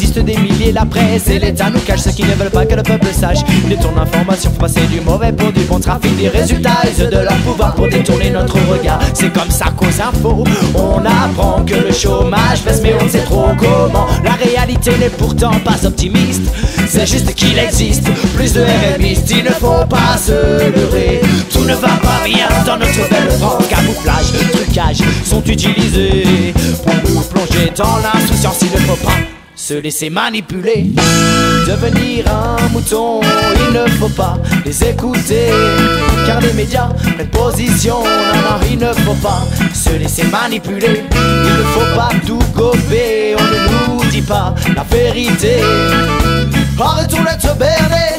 existe des milliers, la presse et l'État nous cachent ceux qui ne veulent pas que le peuple sache. Ils détournent l'information pour passer du mauvais pour du bon, trafic des résultats, usent de leur pouvoir pour détourner notre regard. C'est comme ça qu'aux infos on apprend que le chômage baisse, mais on ne sait trop comment. La réalité n'est pourtant pas optimiste, c'est juste qu'il existe plus de RMistes. Il ne faut pas se leurrer, tout ne va pas bien dans notre belle France. Camouflage, trucage sont utilisés pour nous plonger dans l'insouciance. Il ne faut pas se laisser manipuler, devenir un mouton. Il ne faut pas les écouter, car les médias prennent position. Non, non, il ne faut pas se laisser manipuler. Il ne faut pas tout gober, on ne nous dit pas la vérité. Arrêtons d'être bernés.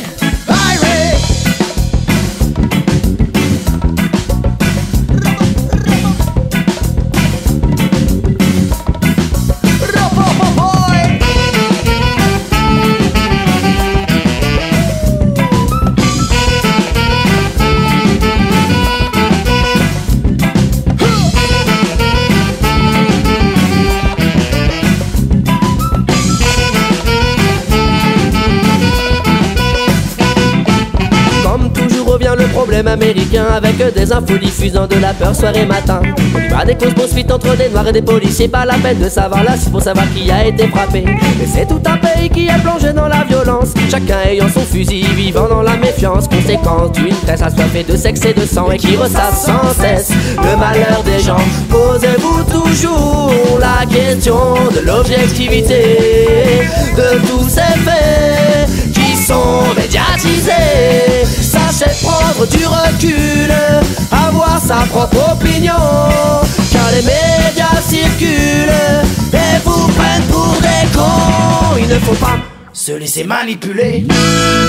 Le problème américain avec des infos diffusant de la peur soir et matin. On y va des causes poursuites entre des noirs et des policiers. Pas la peine de savoir la suite pour savoir qui a été frappé. Mais c'est tout un pays qui est plongé dans la violence, chacun ayant son fusil, vivant dans la méfiance. Conséquence d'une presse assoiffée de sexe et de sang et qui ressasse sans cesse le malheur des gens. Posez-vous toujours la question de l'objectivité de tous ces faits qui sont médiatisés. Sachez prendre du recul, avoir sa propre opinion, car les médias circulent et vous prennent pour des cons. Il ne faut pas se laisser manipuler,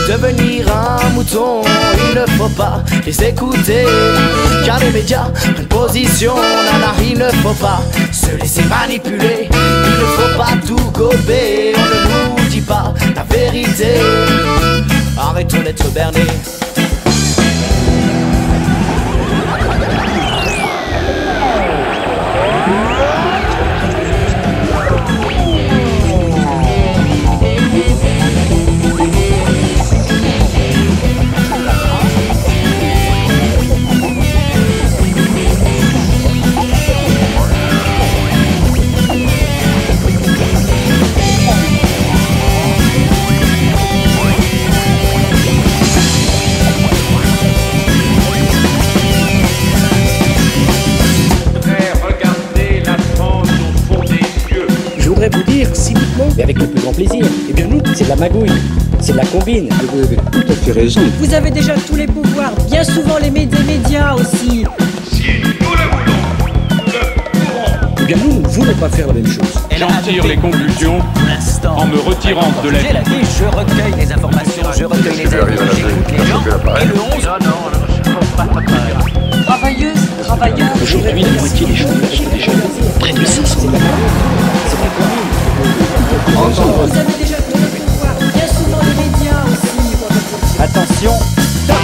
devenir un mouton. Il ne faut pas les écouter, car les médias prennent position. Nana, il ne faut pas se laisser manipuler. Il ne faut pas tout gober, on ne nous dit pas la vérité. Arrêtons d'être bernés. Vous dire cyniquement, mais avec le plus grand plaisir, eh bien nous, c'est de la magouille, c'est de la combine. Vous avez tout à fait raison. Vous avez déjà tous les pouvoirs, bien souvent les médias aussi. Si nous le voulons, nous le pourrons. Eh bien nous ne voulons pas faire la même chose. J'en tire les conclusions en me retirant de la vie. Je recueille les informations, je recueille les infos, j'écoute les gens. Et le 11, Travailleuses, travailleurs. Aujourd'hui, la moitié des chômeurs sont déjà près de 500 000. C'est la combine. Vous avez déjà tous les pouvoirs, bien souvent les médias aussi. attention, stop.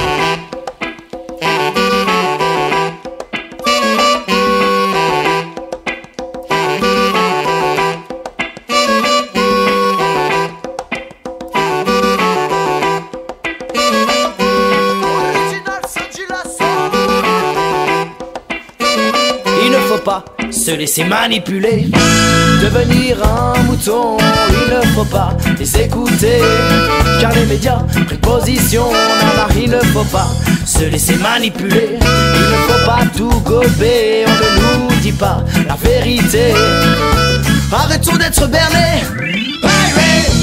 Il ne faut pas se laisser manipuler, devenir un mouton. Il ne faut pas les écouter, car les médias prennent position. Non, non, il ne faut pas se laisser manipuler. Il ne faut pas tout gober, on ne nous dit pas la vérité. Arrêtons d'être bernés. Hey, hey.